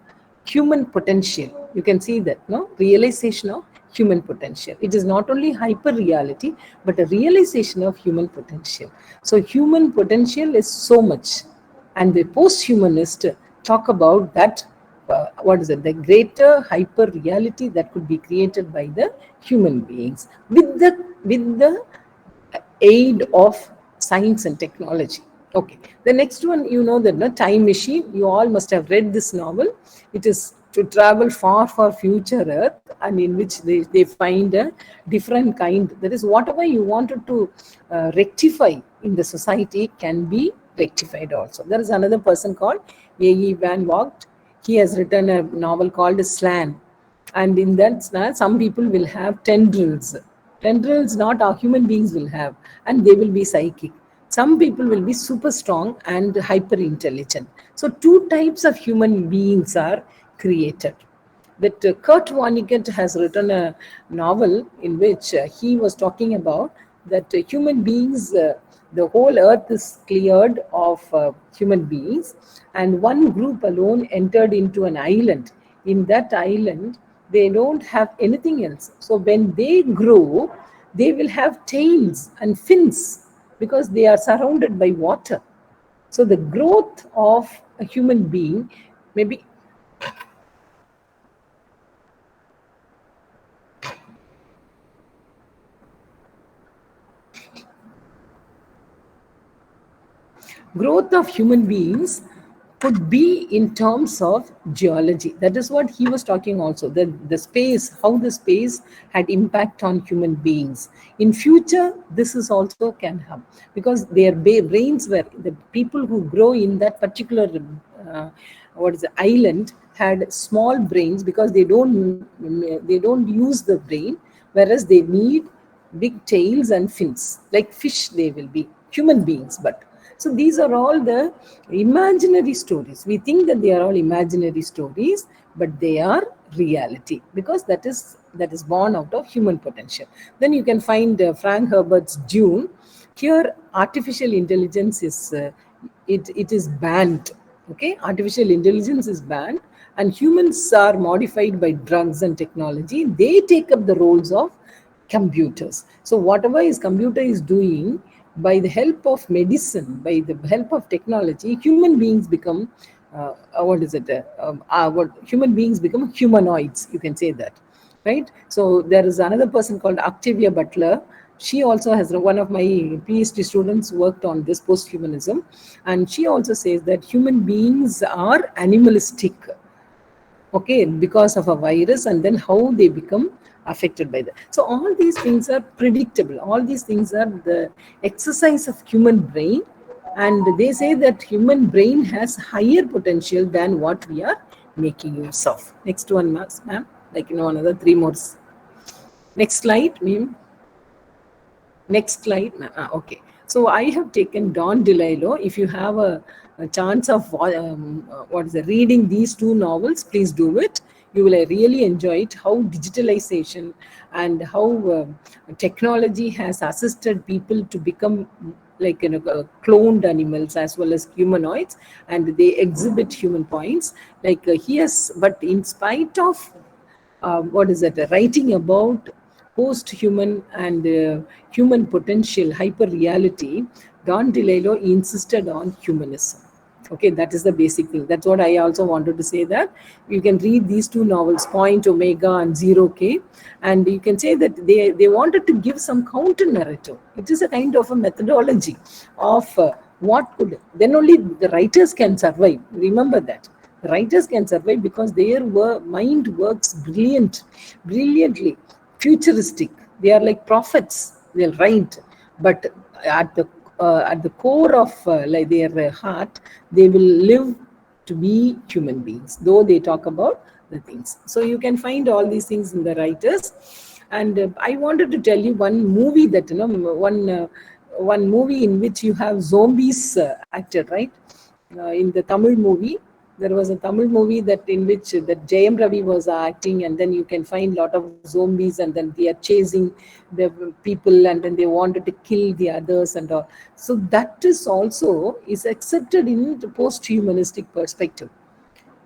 human potential. You can see that, realization of human potential. It is not only hyper reality, but a realization of human potential. So human potential is so much, and the post-humanist talk about that. The greater hyper reality that could be created by the human beings with the aid of science and technology. Okay, the next one, the Time Machine. You all must have read this novel. It is to travel far future Earth, and in which they find a different kind. That is, whatever you wanted to rectify in the society can be rectified also. There is another person called A.E. Van Vogt. He has written a novel called Slan. And in that, some people will have tendrils. Tendrils not our human beings will have, and they will be psychic. Some people will be super strong and hyper intelligent. So two types of human beings are created. That Kurt Vonnegut has written a novel in which he was talking about that human beings, the whole earth is cleared of human beings, and one group alone entered into an island. In that island, they don't have anything else. So when they grow, they will have tails and fins because they are surrounded by water. So the growth of a human being maybe growth of human beings could be in terms of geology. That is what he was talking also, the space, how the space had impact on human beings. In future, this is also can happen because their brains were, the people who grow in that particular island had small brains because they don't use the brain, whereas they need big tails and fins. Like fish, they will be human beings, but so these are all the imaginary stories. We think that they are all imaginary stories, but they are reality because that is born out of human potential. Then you can find Frank Herbert's Dune. Here, artificial intelligence is it is banned. Okay, artificial intelligence is banned, and humans are modified by drugs and technology. They take up the roles of computers. So whatever is computer is doing, by the help of medicine, by the help of technology, human beings become what is it? What human beings become humanoids. You can say that, right? So there is another person called Octavia Butler. She also has one of my PhD students worked on this posthumanism, and she also says that human beings are animalistic, okay, because of a virus, and then how they become affected by that. So all these things are predictable. All these things are the exercise of human brain, and they say that human brain has higher potential than what we are making use of. Next one, ma'am. Like, another three more. Next slide, ma'am. Next slide. Okay. So I have taken Dontdelailo. If you have a chance of reading these two novels, please do it. You will really enjoy it. How digitalization and how technology has assisted people to become like cloned animals as well as humanoids, and they exhibit human points. Like but in spite of writing about post-human and human potential, hyper-reality, Dontdelailo insisted on humanism. Okay, that is the basic thing. That's what I also wanted to say, that you can read these two novels, Point Omega and Zero K, and you can say that they wanted to give some counter narrative. It is a kind of a methodology of what could, then only the writers can survive. Remember that. The writers can survive because their mind works brilliantly, futuristic. They are like prophets. They'll write, but at the core of like their heart, they will live to be human beings, though they talk about the things. So you can find all these things in the writers. And I wanted to tell you one movie that one movie in which you have zombies acted, right? In the Tamil movie, there was a Tamil movie that in which that Jayam Ravi was acting, and then you can find a lot of zombies, and then they are chasing the people, and then they wanted to kill the others and all. So that is also is accepted in the post-humanistic perspective.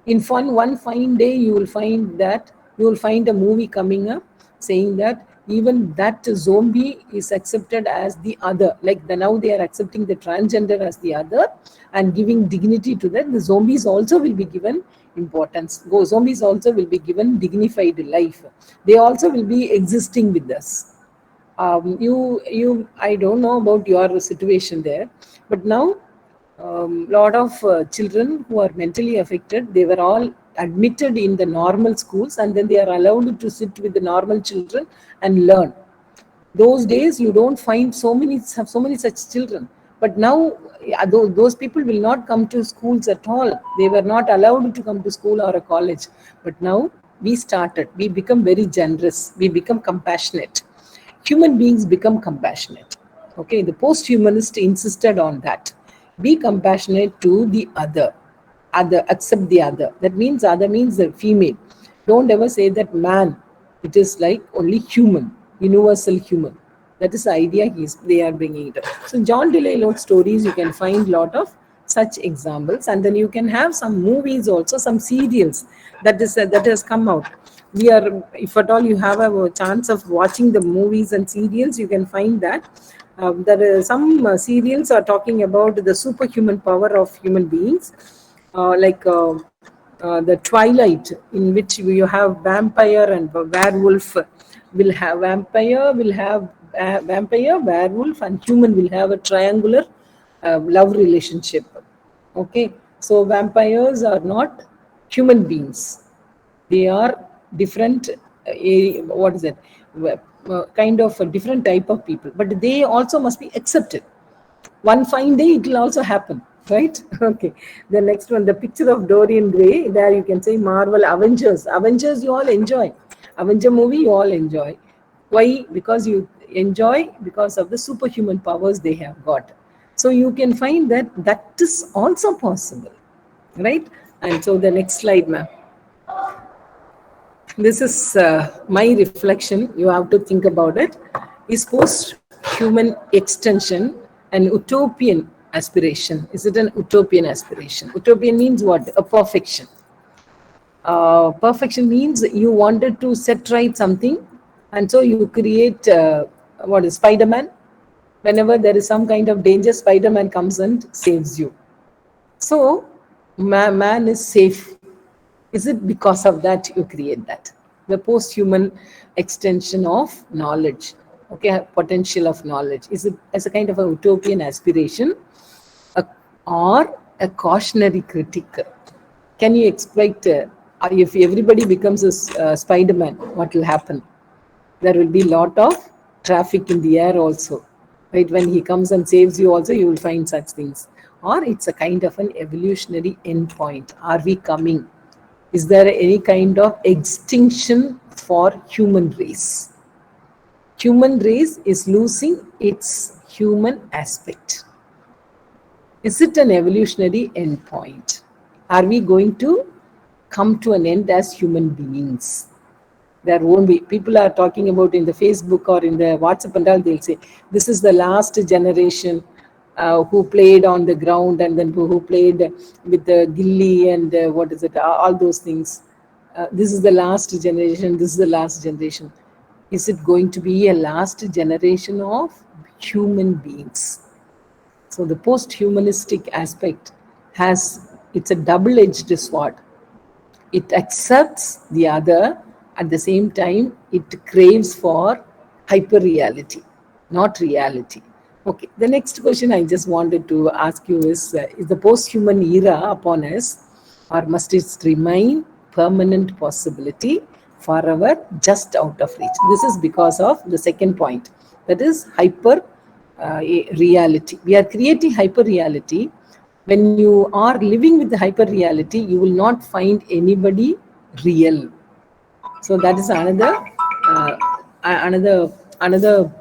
In one fine day, you will find a movie coming up saying that even that zombie is accepted as the other. Like now they are accepting the transgender as the other and giving dignity to that. The zombies also will be given importance. Zombies also will be given dignified life. They also will be existing with us. I don't know about your situation there, but now lot of children who are mentally affected, they were all admitted in the normal schools, and then they are allowed to sit with the normal children and learn. Those days you don't find so many such children, but now those people will not come to schools at all. They were not allowed to come to school or a college, but now we become very generous, we become compassionate. Human beings become compassionate. Okay, the post-humanist insisted on that. Be compassionate to the other. Accept the other. That means other means the female. Don't ever say that man. It is like only human, universal human. That is the idea they are bringing it up. So Dontdelailo's stories, you can find a lot of such examples, and then you can have some movies also, some serials that has come out. If at all you have a chance of watching the movies and serials, you can find that there are some serials are talking about the superhuman power of human beings, the Twilight, in which you have vampire and werewolf. Vampire, werewolf, and human will have a triangular love relationship. Okay, so vampires are not human beings. They are different. What is it? Kind of a different type of people, but they also must be accepted. One fine day it will also happen, right? Okay, the next one, the picture of Dorian Gray. There you can say Marvel, Avengers you all enjoy. Avenger movie you all enjoy. Why? Because you enjoy because of the superhuman powers they have got. So you can find that is also possible, right? And so the next slide, ma'am. This is my reflection. You have to think about it. Is post-human extension an utopian aspiration? Is it an utopian aspiration? Utopian means what? A perfection. Perfection means you wanted to set right something, and so you create what is Spider-Man. Whenever there is some kind of danger, Spider-Man comes and saves you. So man is safe. Is it because of that you create that? The post-human extension of knowledge, okay, potential of knowledge. Is it as a kind of a utopian aspiration, a, or a cautionary critique? Can you expect if everybody becomes a Spider-Man, what will happen? There will be a lot of traffic in the air also. Right? When he comes and saves you also, you will find such things. Or it's a kind of an evolutionary endpoint. Are we coming? Is there any kind of extinction for human race? Human race is losing its human aspect. Is it an evolutionary endpoint? Are we going to come to an end as human beings? There won't be. People are talking about in the Facebook or in the WhatsApp and all, they'll say, this is the last generation who played on the ground, and then who played with the gilly and what is it, all those things. This is the last generation, this is the last generation. Is it going to be a last generation of human beings? So the post-humanistic aspect it's a double-edged sword. It accepts the other, at the same time it craves for hyper-reality, not reality. Okay, the next question I just wanted to ask you is the post-human era upon us, or must it remain permanent possibility forever just out of reach? This is because of the second point, that is hyper reality. We are creating hyper reality. When you are living with the hyper reality, you will not find anybody real. So that is uh, another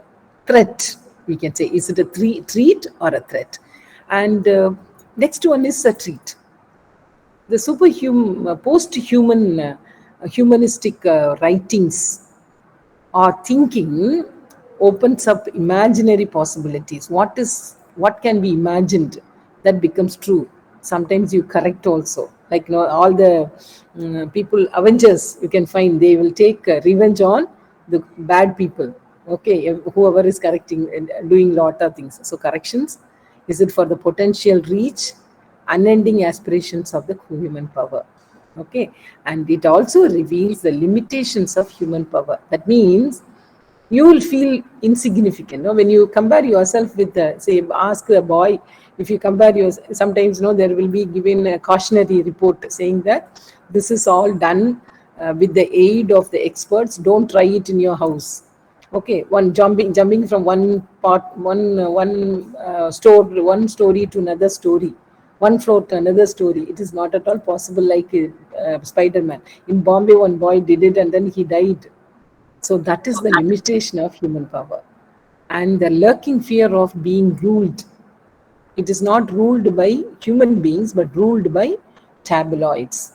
threat, we can say. Is it a treat or a threat? And next one is a treat. The post-human humanistic writings or thinking opens up imaginary possibilities. What can be imagined that becomes true? Sometimes you correct also. Like all the people, Avengers, you can find they will take revenge on the bad people. Okay, whoever is correcting and doing lot of things. So corrections, is it for the potential reach, unending aspirations of the human power? Okay, and it also reveals the limitations of human power. That means you will feel insignificant. No? When you compare yourself with, say, ask a boy, if you compare sometimes there will be given a cautionary report saying that this is all done with the aid of the experts. Don't try it in your house. Okay, one jumping from one story to another story, one floor to another story. It is not at all possible like Spider-Man. In Bombay, one boy did it and then he died. So that is the limitation of human power. And the lurking fear of being ruled. It is not ruled by human beings, but ruled by tabloids.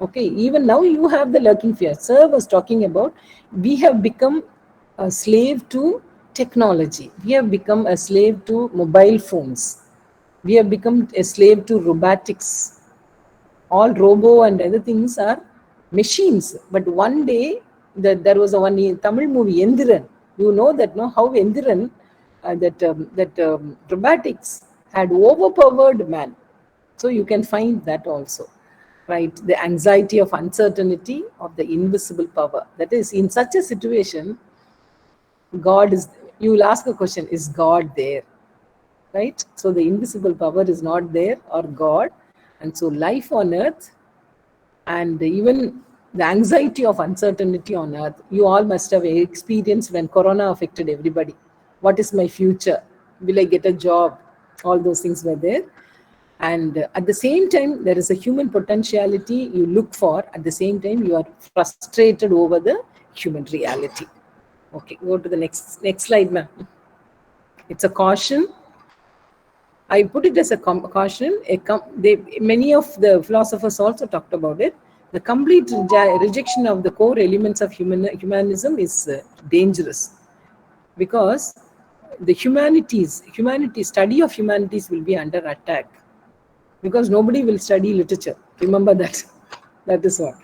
Okay, even now you have the lurking fear. Sir was talking about, we have become a slave to technology. We have become a slave to mobile phones. We have become a slave to robotics. All robo and other things are machines. But one day, there was a one Tamil movie, Endiran. You know that, no? How Endiran, robotics had overpowered man. So you can find that also, right? The anxiety of uncertainty of the invisible power. That is, in such a situation, God is, you will ask a question, is God there? Right? So the invisible power is not there, or God. And so life on earth, and even the anxiety of uncertainty on earth, you all must have experienced when Corona affected everybody. What is my future? Will I get a job? All those things were there. And at the same time, there is a human potentiality you look for. At the same time, you are frustrated over the human reality. Okay, go to the next slide, ma'am. It's a caution. I put it as a caution. Many of the philosophers also talked about it. The complete rejection of the core elements of humanism is dangerous, because the humanities study of humanities will be under attack, because nobody will study literature. Remember that. That is what.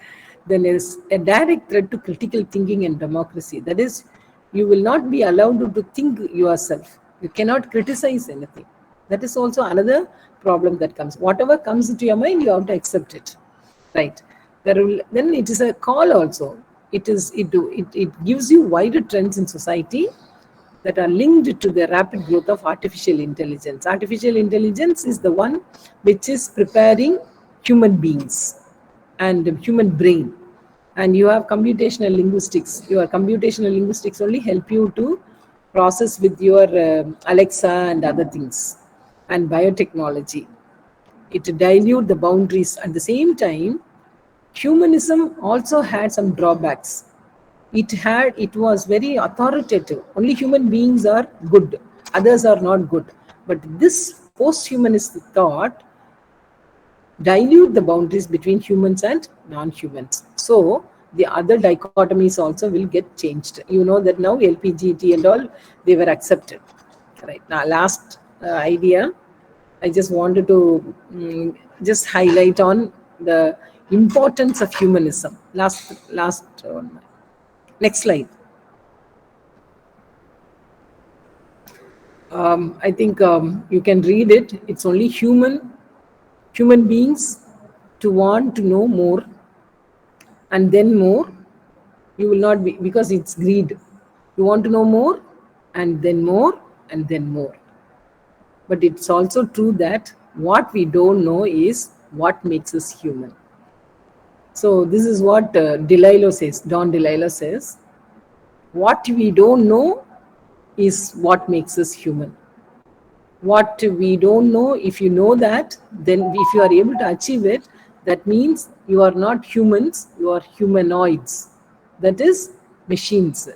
Then there is a direct threat to critical thinking and democracy. That is, you will not be allowed to think yourself. You cannot criticize anything. That is also another problem that comes. Whatever comes into your mind, you have to accept it. Right. Then it is a call also. It gives you wider trends in society that are linked to the rapid growth of artificial intelligence. Artificial intelligence is the one which is preparing human beings and human brain. And you have computational linguistics. Your computational linguistics only help you to process with your Alexa and other things, and biotechnology. It dilute the boundaries. At the same time, humanism also had some drawbacks. It was very authoritative. Only human beings are good, others are not good. But this post-humanist thought dilute the boundaries between humans and non-humans. So the other dichotomies also will get changed. You know that now LPGT and all, they were accepted. Right. Now, last idea, I just wanted to just highlight on the importance of humanism. Last one. Next slide. I think you can read it. It's only human beings to want to know more, and then more. You will not be, because it's greed. You want to know more, and then more, and then more. But it's also true that what we don't know is what makes us human. So this is what Delailo says, Dontdelailo says, what we don't know is what makes us human. What we don't know, if you know that, then if you are able to achieve it, that means you are not humans, you are humanoids. That is machines.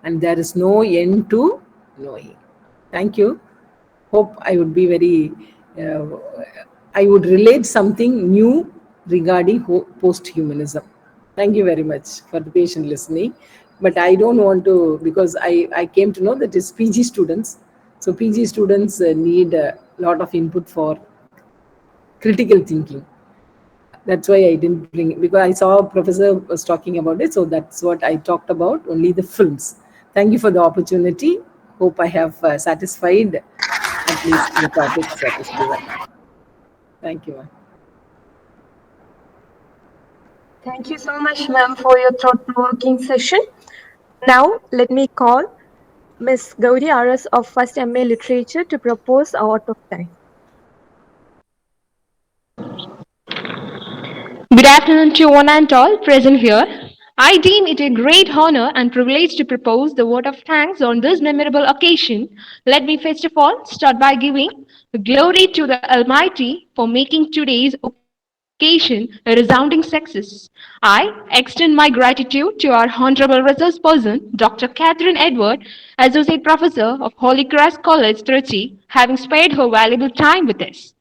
And there is no end to knowing. Thank you. Hope I would be very, I would relate something new regarding post-humanism. Thank you very much for the patient listening. But I don't want to, because I came to know that it's PG students. So PG students need a lot of input for critical thinking. That's why I didn't bring it, because I saw a professor was talking about it. So that's what I talked about, only the films. Thank you for the opportunity. Hope I have satisfied at least the topics that is given. Thank you. Thank you so much, ma'am, for your thought-provoking session. Now, let me call Ms. Gauri RS of First MA Literature to propose out of time. Good afternoon to one and all present here. I deem it a great honor and privilege to propose the vote of thanks on this memorable occasion. Let me first of all start by giving glory to the Almighty for making today's occasion a resounding success. I extend my gratitude to our Honorable Resource Person, Dr. Catherin Edward, Associate Professor of Holy Cross College, Trichy, having spared her valuable time with us.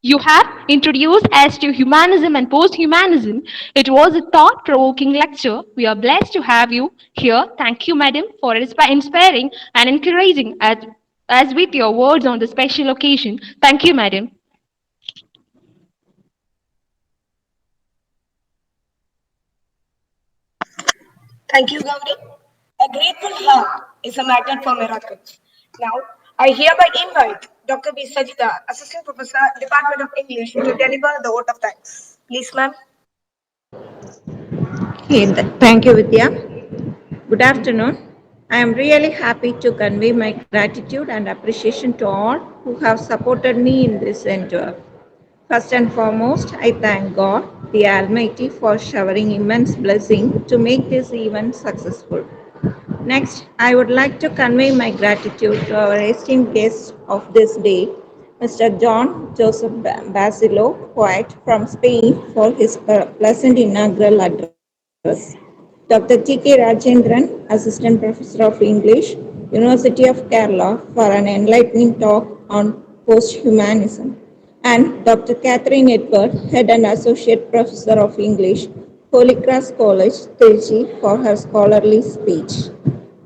You have introduced us to humanism and post-humanism. It was a thought-provoking lecture. We are blessed to have you here. Thank you, madam, for inspiring and encouraging us with your words on the special occasion. Thank you, madam. Thank you, Gauri. A grateful heart is a matter for miracles. Now, I hereby invite Dr. B. Sajeetha, Assistant Professor, Department of English, to deliver the vote of thanks. Please, ma'am. Thank you, Vidya. Good afternoon. I am really happy to convey my gratitude and appreciation to all who have supported me in this endeavor. First and foremost, I thank God, the Almighty, for showering immense blessing to make this event successful. Next, I would like to convey my gratitude to our esteemed guest of this day, Mr. John Joseph Basilo, poet from Spain, for his pleasant inaugural address. Dr. T.K. Rajendran, Assistant Professor of English, University of Kerala, for an enlightening talk on post-humanism. And Dr. Catherin Edward, Head and Associate Professor of English, Holy Cross College, Tiruchi, for her scholarly speech.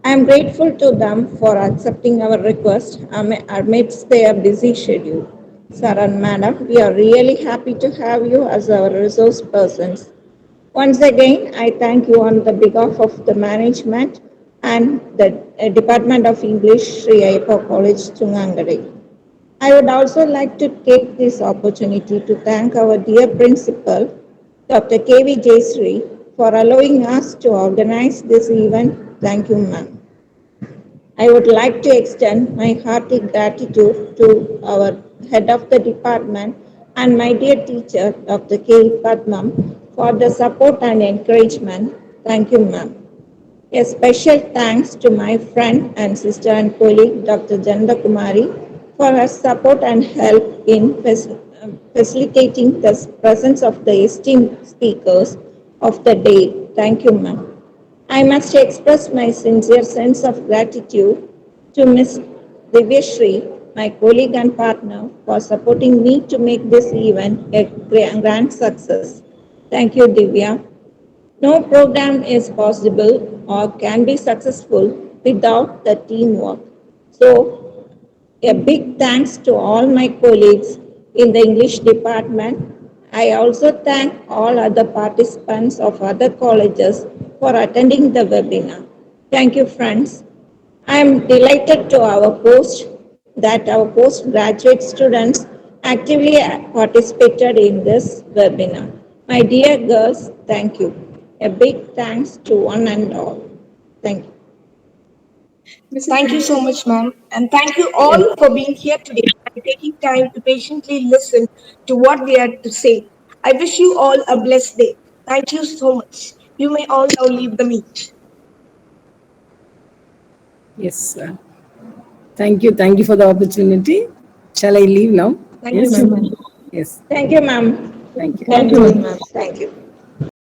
I am grateful to them for accepting our request amidst their busy schedule. Sir and Madam, we are really happy to have you as our resource persons. Once again, I thank you on the behalf of the management and the Department of English, Sree Ayyappa College, Chunkankadai. I would also like to take this opportunity to thank our dear principal, Dr. K.V. Jayshree, for allowing us to organize this event. Thank you, ma'am. I would like to extend my hearty gratitude to our head of the department and my dear teacher, Dr. K. Padmam, for the support and encouragement. Thank you, ma'am. A special thanks to my friend and sister and colleague, Dr. Janatha Kumari, for her support and help in facilitating the presence of the esteemed speakers of the day. Thank you, ma'am. I must express my sincere sense of gratitude to Ms. Divyasree, my colleague and partner, for supporting me to make this event a grand success. Thank you, Divya. No program is possible or can be successful without the teamwork. So, a big thanks to all my colleagues in the English department. I also thank all other participants of other colleges for attending the webinar. Thank you, friends. I am delighted to our postgraduate students actively participated in this webinar. My dear girls, thank you. A big thanks to one and all. Thank you. Thank you so much, ma'am. And thank you all for being here today and taking time to patiently listen to what we had to say. I wish you all a blessed day. Thank you so much. You may all now leave the meet. Yes. Thank you for the opportunity. Shall I leave now? Thank you, Yes. ma'am. Yes. Thank you, ma'am. Thank you. Thank you, ma'am. Thank you.